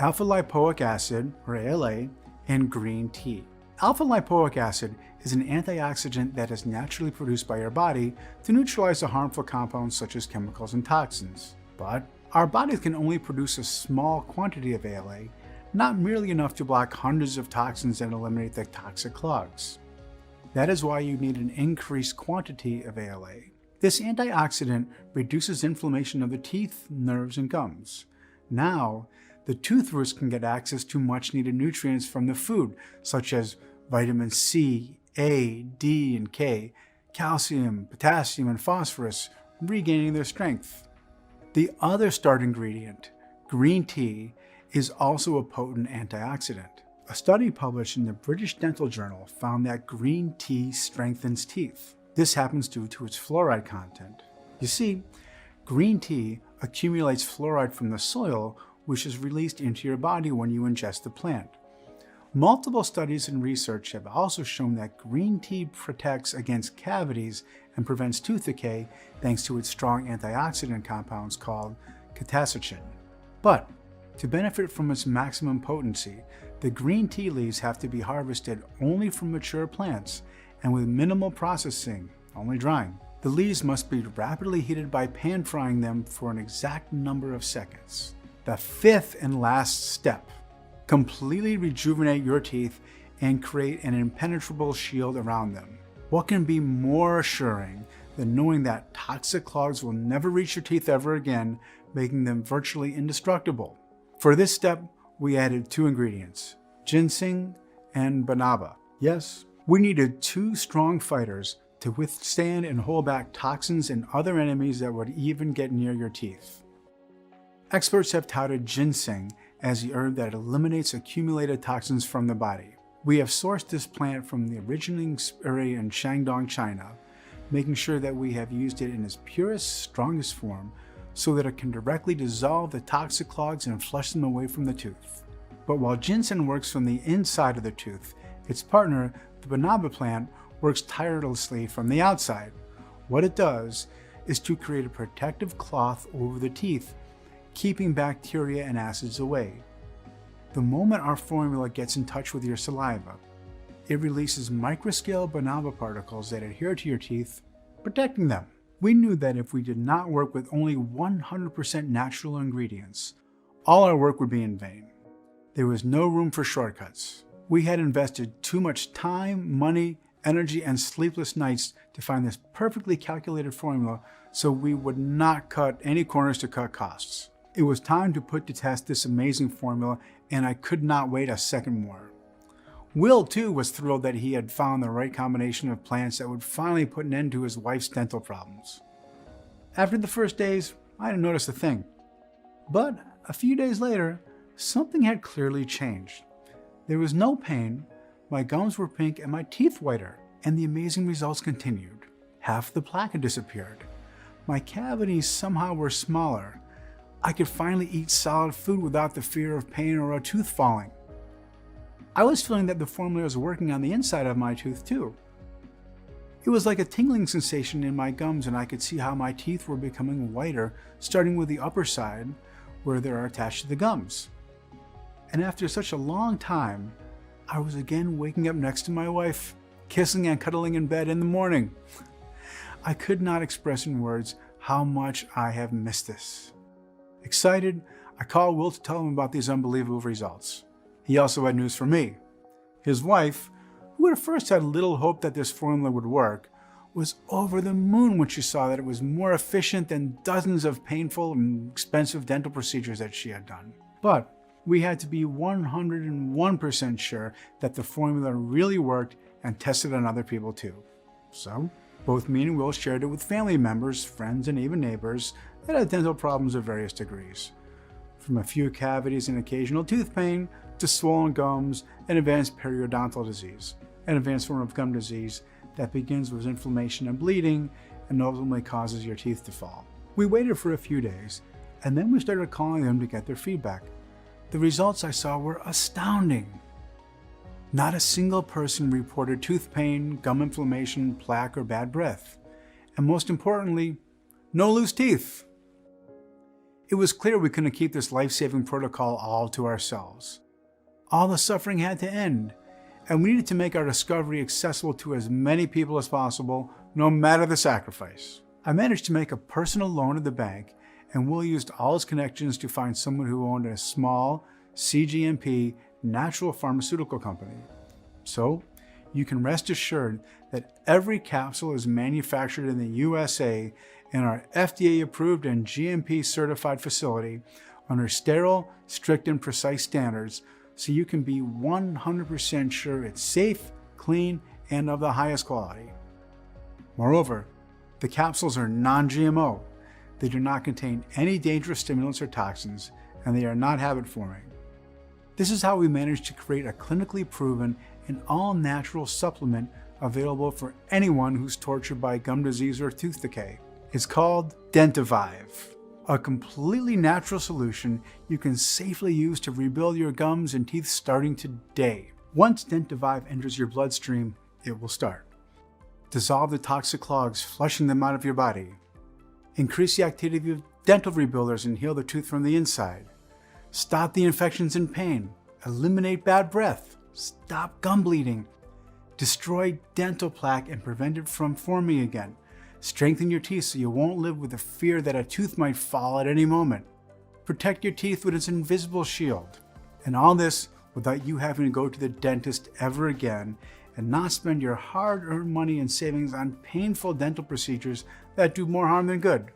alpha-lipoic acid, or ALA, and green tea. Alpha-lipoic acid is an antioxidant that is naturally produced by your body to neutralize the harmful compounds such as chemicals and toxins. But our bodies can only produce a small quantity of ALA, not merely enough to block hundreds of toxins and eliminate the toxic clogs. That is why you need an increased quantity of ALA. This antioxidant reduces inflammation of the teeth, nerves, and gums. Now, the tooth roots can get access to much needed nutrients from the food, such as vitamin C, A, D, and K, calcium, potassium, and phosphorus, regaining their strength. The other start ingredient, green tea, is also a potent antioxidant. A study published in the British Dental Journal found that green tea strengthens teeth. This happens due to its fluoride content. You see, green tea accumulates fluoride from the soil, which is released into your body when you ingest the plant. Multiple studies and research have also shown that green tea protects against cavities and prevents tooth decay thanks to its strong antioxidant compounds called capsaicin. But to benefit from its maximum potency, the green tea leaves have to be harvested only from mature plants and with minimal processing, only drying. The leaves must be rapidly heated by pan frying them for an exact number of seconds. The fifth and last step, completely rejuvenate your teeth and create an impenetrable shield around them. What can be more assuring than knowing that toxic clogs will never reach your teeth ever again, making them virtually indestructible? For this step, we added two ingredients, ginseng and banaba. Yes, we needed two strong fighters to withstand and hold back toxins and other enemies that would even get near your teeth. Experts have touted ginseng as the herb that eliminates accumulated toxins from the body. We have sourced this plant from the originating area in Shandong, China, making sure that we have used it in its purest, strongest form so that it can directly dissolve the toxic clogs and flush them away from the tooth. But while ginseng works from the inside of the tooth, its partner, the banaba plant, works tirelessly from the outside. What it does is to create a protective cloth over the teeth, keeping bacteria and acids away. The moment our formula gets in touch with your saliva, it releases microscale nanoparticles that adhere to your teeth, protecting them. We knew that if we did not work with only 100% natural ingredients, all our work would be in vain. There was no room for shortcuts. We had invested too much time, money, energy, and sleepless nights to find this perfectly calculated formula, so we would not cut any corners to cut costs. It was time to put to test this amazing formula, and I could not wait a second more. Will, too, was thrilled that he had found the right combination of plants that would finally put an end to his wife's dental problems. After the first days, I didn't notice a thing. But a few days later, something had clearly changed. There was no pain, my gums were pink, and my teeth whiter, and the amazing results continued. Half the plaque had disappeared. My cavities somehow were smaller. I could finally eat solid food without the fear of pain or a tooth falling. I was feeling that the formula was working on the inside of my tooth too. It was like a tingling sensation in my gums, and I could see how my teeth were becoming whiter, starting with the upper side where they are attached to the gums. And after such a long time, I was again waking up next to my wife, kissing and cuddling in bed in the morning. I could not express in words how much I have missed this. Excited, I called Will to tell him about these unbelievable results. He also had news for me. His wife, who at first had little hope that this formula would work, was over the moon when she saw that it was more efficient than dozens of painful and expensive dental procedures that she had done. But we had to be 101% sure that the formula really worked and tested on other people too. So, both me and Will shared it with family members, friends, and even neighbors that had dental problems of various degrees. From a few cavities and occasional tooth pain, to swollen gums and advanced periodontal disease, an advanced form of gum disease that begins with inflammation and bleeding and ultimately causes your teeth to fall. We waited for a few days, and then we started calling them to get their feedback. The results I saw were astounding. Not a single person reported tooth pain, gum inflammation, plaque, or bad breath. And most importantly, no loose teeth. It was clear we couldn't keep this life-saving protocol all to ourselves. All the suffering had to end, and we needed to make our discovery accessible to as many people as possible, no matter the sacrifice. I managed to make a personal loan at the bank, and Will used all his connections to find someone who owned a small, CGMP, natural pharmaceutical company. So, you can rest assured that every capsule is manufactured in the USA in our FDA-approved and GMP-certified facility under sterile, strict, and precise standards, so you can be 100% sure it's safe, clean, and of the highest quality. Moreover, the capsules are non-GMO. They do not contain any dangerous stimulants or toxins, and they are not habit-forming. This is how we managed to create a clinically proven and all-natural supplement available for anyone who's tortured by gum disease or tooth decay. It's called Dentivive, a completely natural solution you can safely use to rebuild your gums and teeth starting today. Once Dentivive enters your bloodstream, it will start. Dissolve the toxic clogs, flushing them out of your body. Increase the activity of dental rebuilders and heal the tooth from the inside. Stop the infections and pain. Eliminate bad breath. Stop gum bleeding. Destroy dental plaque and prevent it from forming again. Strengthen your teeth so you won't live with the fear that a tooth might fall at any moment. Protect your teeth with its invisible shield. And all this without you having to go to the dentist ever again and not spend your hard-earned money and savings on painful dental procedures that do more harm than good.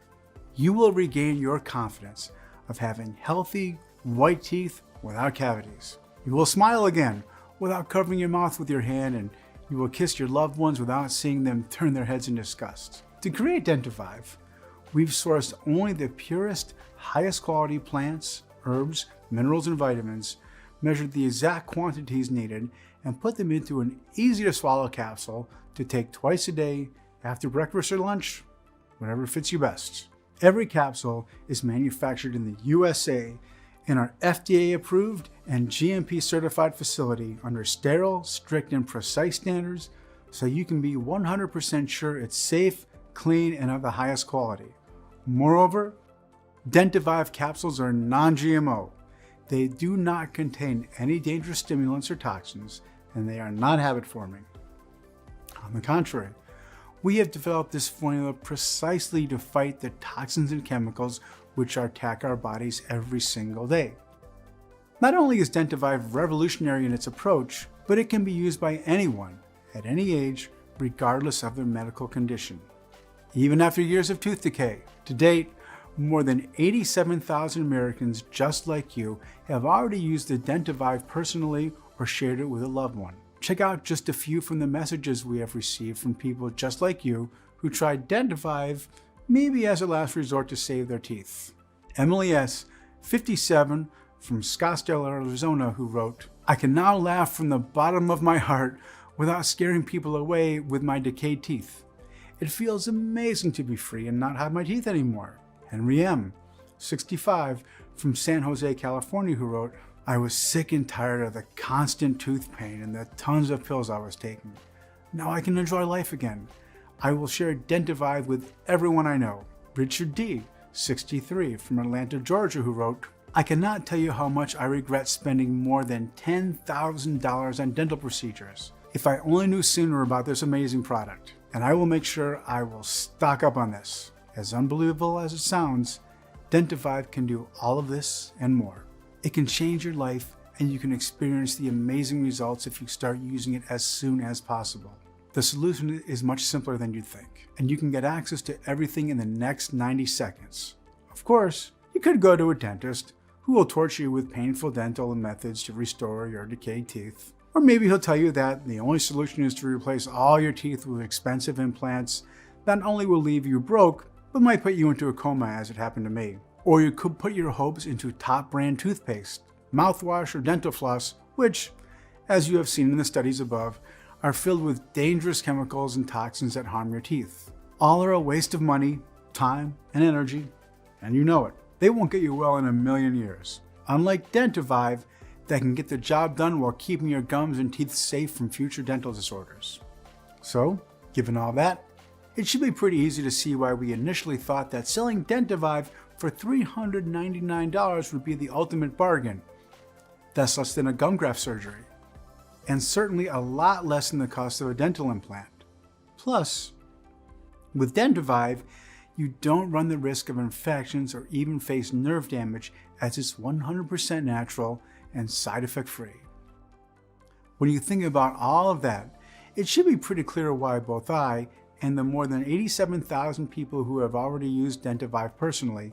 You will regain your confidence of having healthy, white teeth without cavities. You will smile again without covering your mouth with your hand, and you will kiss your loved ones without seeing them turn their heads in disgust. To create Dentivive, we've sourced only the purest, highest quality plants, herbs, minerals, and vitamins, measured the exact quantities needed, and put them into an easy-to-swallow capsule to take twice a day after breakfast or lunch, whatever fits you best. Every capsule is manufactured in the USA in our FDA-approved and GMP-certified facility under sterile, strict, and precise standards, so you can be 100% sure it's safe, clean, and of the highest quality. Moreover, Dentivive capsules are non-GMO. They do not contain any dangerous stimulants or toxins, and they are not habit-forming. On the contrary, we have developed this formula precisely to fight the toxins and chemicals which attack our bodies every single day. Not only is Dentivive revolutionary in its approach, but it can be used by anyone, at any age, regardless of their medical condition. Even after years of tooth decay, to date, more than 87,000 Americans just like you have already used the Dentivive personally or shared it with a loved one. Check out just a few from the messages we have received from people just like you who tried Dentivive maybe as a last resort to save their teeth. Emily S., 57, from Scottsdale, Arizona, who wrote, "I can now laugh from the bottom of my heart without scaring people away with my decayed teeth. It feels amazing to be free and not have my teeth anymore." Henry M., 65, from San Jose, California, who wrote, "I was sick and tired of the constant tooth pain and the tons of pills I was taking. Now I can enjoy life again. I will share Dentivive with everyone I know." Richard D., 63, from Atlanta, Georgia, who wrote, "I cannot tell you how much I regret spending more than $10,000 on dental procedures. If I only knew sooner about this amazing product, and I will make sure I will stock up on this." As unbelievable as it sounds, Dentivive can do all of this and more. It can change your life, and you can experience the amazing results if you start using it as soon as possible. The solution is much simpler than you'd think, and you can get access to everything in the next 90 seconds. Of course, you could go to a dentist who will torture you with painful dental methods to restore your decayed teeth. Or maybe he'll tell you that the only solution is to replace all your teeth with expensive implants that not only will leave you broke, but might put you into a coma, as it happened to me. Or you could put your hopes into top brand toothpaste, mouthwash, or dental floss, which, as you have seen in the studies above, are filled with dangerous chemicals and toxins that harm your teeth. All are a waste of money, time, and energy, and you know it. They won't get you well in a million years. Unlike Dentivive, that can get the job done while keeping your gums and teeth safe from future dental disorders. So, given all that, it should be pretty easy to see why we initially thought that selling Dentivive for $399 would be the ultimate bargain. That's less than a gum graft surgery, and certainly a lot less than the cost of a dental implant. Plus, with Dentivive, you don't run the risk of infections or even face nerve damage, as it's 100% natural and side effect free. When you think about all of that, it should be pretty clear why both I and the more than 87,000 people who have already used Dentivive personally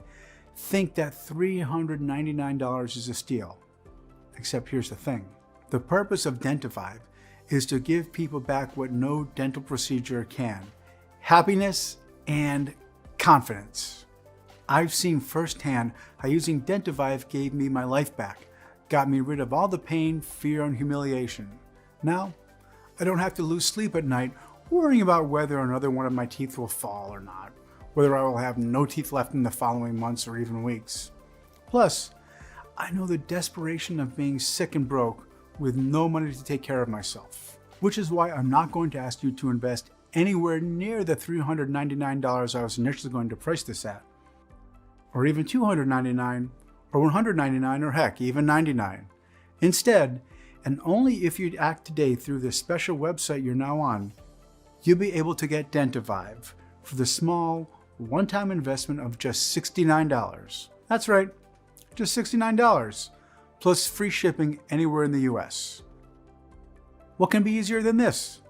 think that $399 is a steal. Except here's the thing. The purpose of Dentivive is to give people back what no dental procedure can: happiness and confidence. I've seen firsthand how using Dentivive gave me my life back, got me rid of all the pain, fear, and humiliation. Now, I don't have to lose sleep at night worrying about whether another one of my teeth will fall or not, whether I will have no teeth left in the following months or even weeks. Plus, I know the desperation of being sick and broke with no money to take care of myself, which is why I'm not going to ask you to invest anywhere near the $399 I was initially going to price this at, or even $299, or $199, or heck, even $99. Instead, and only if you act today through the special website you're now on, you'll be able to get Dentivive for the small, one-time investment of just $69. That's right, just $69, plus free shipping anywhere in the US. What can be easier than this?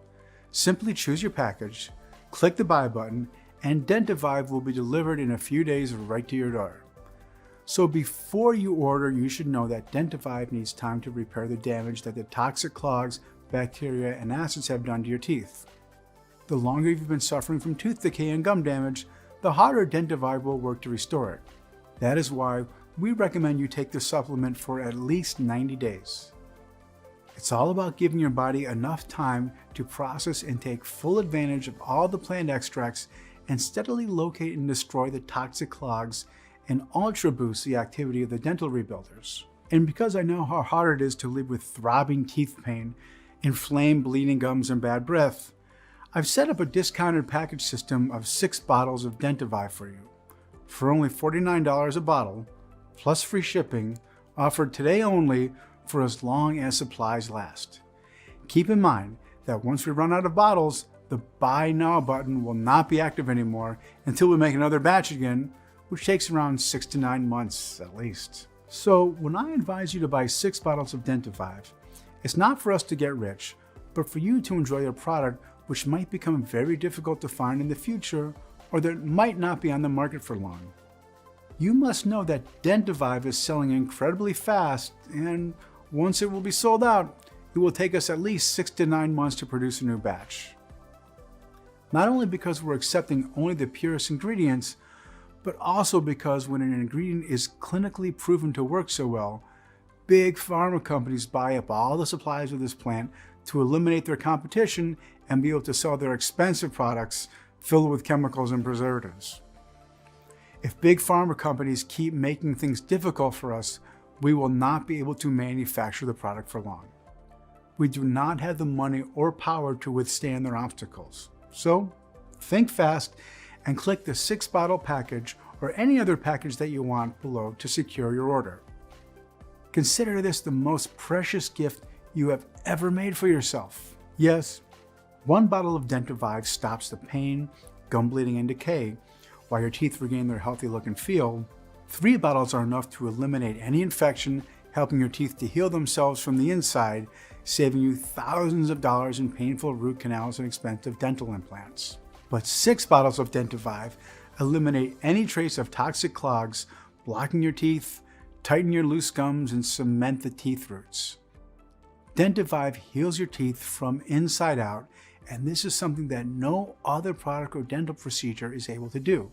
Simply choose your package, click the buy button, and Dentivive will be delivered in a few days right to your door. So before you order, you should know that Dentivive needs time to repair the damage that the toxic clogs, bacteria, and acids have done to your teeth. The longer you've been suffering from tooth decay and gum damage, the harder Dentivive will work to restore it. That is why we recommend you take this supplement for at least 90 days. It's all about giving your body enough time to process and take full advantage of all the plant extracts and steadily locate and destroy the toxic clogs and ultra boost the activity of the dental rebuilders. And because I know how hard it is to live with throbbing teeth pain, inflamed bleeding gums, and bad breath, I've set up a discounted package system of 6 bottles of Dentivive for you, for only $49 a bottle, plus free shipping, offered today only for as long as supplies last. Keep in mind that once we run out of bottles, the Buy Now button will not be active anymore until we make another batch again, which takes around 6 to 9 months at least. So when I advise you to buy 6 bottles of Dentivive, it's not for us to get rich, but for you to enjoy a product which might become very difficult to find in the future, or that might not be on the market for long. You must know that Dentivive is selling incredibly fast, and once it will be sold out, it will take us at least 6 to 9 months to produce a new batch. Not only because we're accepting only the purest ingredients, but also because when an ingredient is clinically proven to work so well, big pharma companies buy up all the supplies of this plant to eliminate their competition and be able to sell their expensive products filled with chemicals and preservatives. If big pharma companies keep making things difficult for us, we will not be able to manufacture the product for long. We do not have the money or power to withstand their obstacles. So, think fast and click the 6-bottle package or any other package that you want below to secure your order. Consider this the most precious gift you have ever made for yourself. Yes, 1 bottle of Dentivive stops the pain, gum bleeding, and decay, while your teeth regain their healthy look and feel. 3 bottles are enough to eliminate any infection, helping your teeth to heal themselves from the inside, saving you thousands of dollars in painful root canals and expensive dental implants. But 6 bottles of Dentivive eliminate any trace of toxic clogs, blocking your teeth, tighten your loose gums, and cement the teeth roots. Dentivive heals your teeth from inside out, and this is something that no other product or dental procedure is able to do.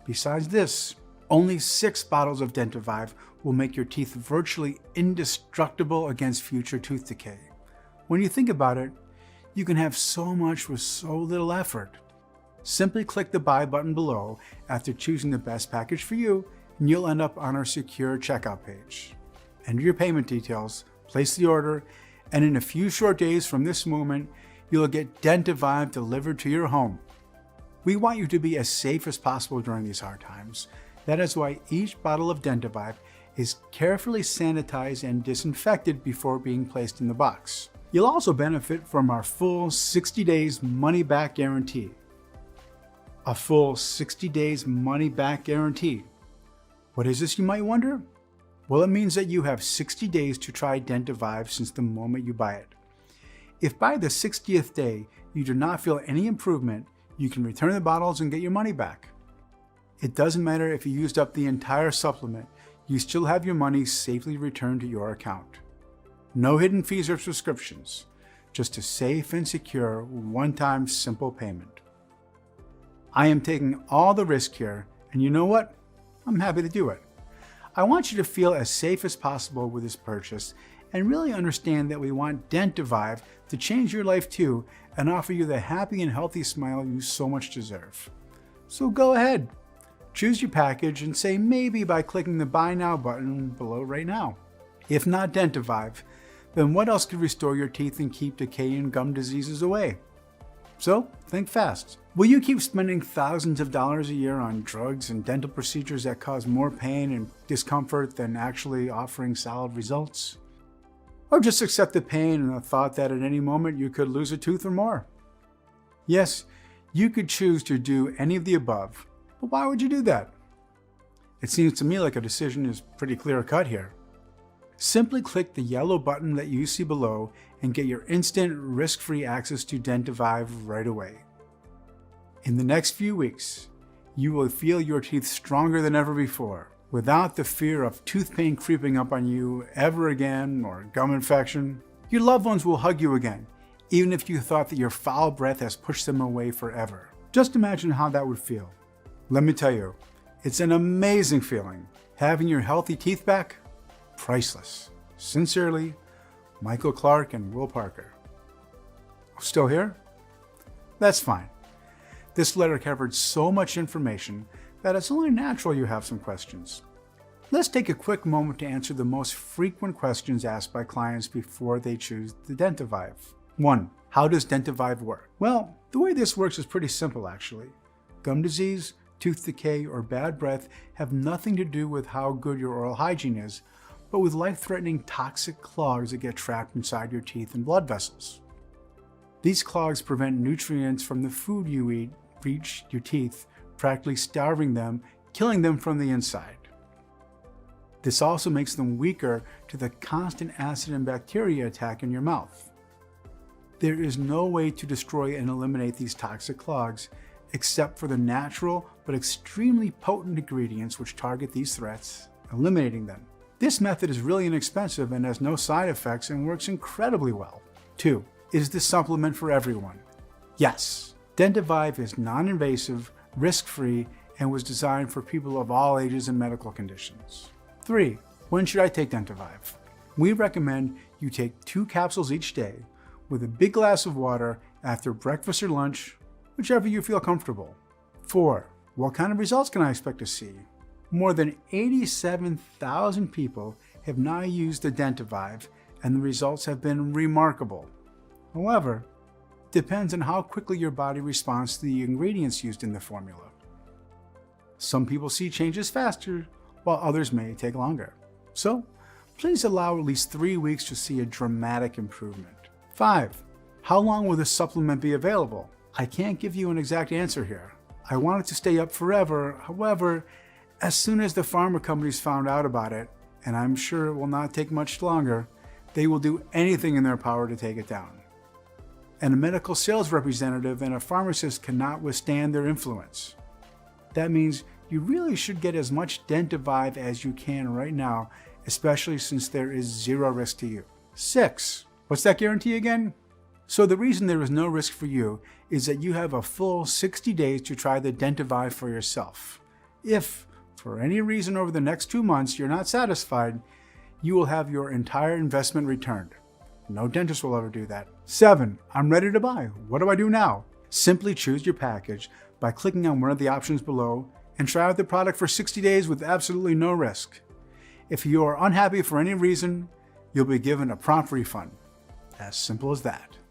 Besides this, only 6 bottles of Dentivive will make your teeth virtually indestructible against future tooth decay. When you think about it, you can have so much with so little effort. Simply click the Buy button below after choosing the best package for you, and you'll end up on our secure checkout page. Enter your payment details, place the order, and in a few short days from this moment, you'll get Dentivive delivered to your home. We want you to be as safe as possible during these hard times. That is why each bottle of Dentivive is carefully sanitized and disinfected before being placed in the box. You'll also benefit from our full 60 days money-back guarantee. A full 60 days money-back guarantee. What is this, you might wonder? Well, it means that you have 60 days to try Dentivive since the moment you buy it. If by the 60th day you do not feel any improvement, you can return the bottles and get your money back. It doesn't matter if you used up the entire supplement, you still have your money safely returned to your account. No hidden fees or subscriptions, just a safe and secure one-time simple payment. I am taking all the risk here, and you know what? I'm happy to do it. I want you to feel as safe as possible with this purchase and really understand that we want Dentivive to change your life too and offer you the happy and healthy smile you so much deserve. So go ahead, choose your package and say maybe by clicking the Buy Now button below right now. If not Dentivive, then what else could restore your teeth and keep decay and gum diseases away? So think fast. Will you keep spending thousands of dollars a year on drugs and dental procedures that cause more pain and discomfort than actually offering solid results? Or just accept the pain and the thought that at any moment you could lose a tooth or more? Yes, you could choose to do any of the above, but why would you do that? It seems to me like a decision is pretty clear-cut here. Simply click the yellow button that you see below and get your instant, risk-free access to Dentivive right away. In the next few weeks, you will feel your teeth stronger than ever before, without the fear of tooth pain creeping up on you ever again or gum infection. Your loved ones will hug you again, even if you thought that your foul breath has pushed them away forever. Just imagine how that would feel. Let me tell you, it's an amazing feeling. Having your healthy teeth back, priceless. Sincerely, Michael Clark and Will Parker. Still here? That's fine. This letter covered so much information that it's only natural you have some questions. Let's take a quick moment to answer the most frequent questions asked by clients before they choose the Dentivive. 1. How does Dentivive work? Well, the way this works is pretty simple actually. Gum disease, tooth decay, or bad breath have nothing to do with how good your oral hygiene is, but with life-threatening toxic clogs that get trapped inside your teeth and blood vessels. These clogs prevent nutrients from the food you eat reach your teeth, practically starving them, killing them from the inside. This also makes them weaker to the constant acid and bacteria attack in your mouth. There is no way to destroy and eliminate these toxic clogs except for the natural but extremely potent ingredients which target these threats, eliminating them. This method is really inexpensive and has no side effects and works incredibly well. 2. Is this supplement for everyone? Yes. Dentivive is non-invasive, risk-free, and was designed for people of all ages and medical conditions. 3. When should I take Dentivive? We recommend you take 2 capsules each day with a big glass of water after breakfast or lunch, whichever you feel comfortable. 4. What kind of results can I expect to see? More than 87,000 people have now used the Dentivive, and the results have been remarkable. However, it depends on how quickly your body responds to the ingredients used in the formula. Some people see changes faster, while others may take longer. So, please allow at least 3 weeks to see a dramatic improvement. 5. How long will this supplement be available? I can't give you an exact answer here. I want it to stay up forever. However, as soon as the pharma companies found out about it, and I'm sure it will not take much longer, they will do anything in their power to take it down. And a medical sales representative and a pharmacist cannot withstand their influence. That means you really should get as much Dentivive as you can right now, especially since there is 0 risk to you. 6. What's that guarantee again? So the reason there is no risk for you is that you have a full 60 days to try the Dentivive for yourself. If, for any reason over the next 2 months you're not satisfied, you will have your entire investment returned. No dentist will ever do that. 7. I'm ready to buy. What do I do now? Simply choose your package by clicking on one of the options below and try out the product for 60 days with absolutely no risk. If you are unhappy for any reason, you'll be given a prompt refund. As simple as that.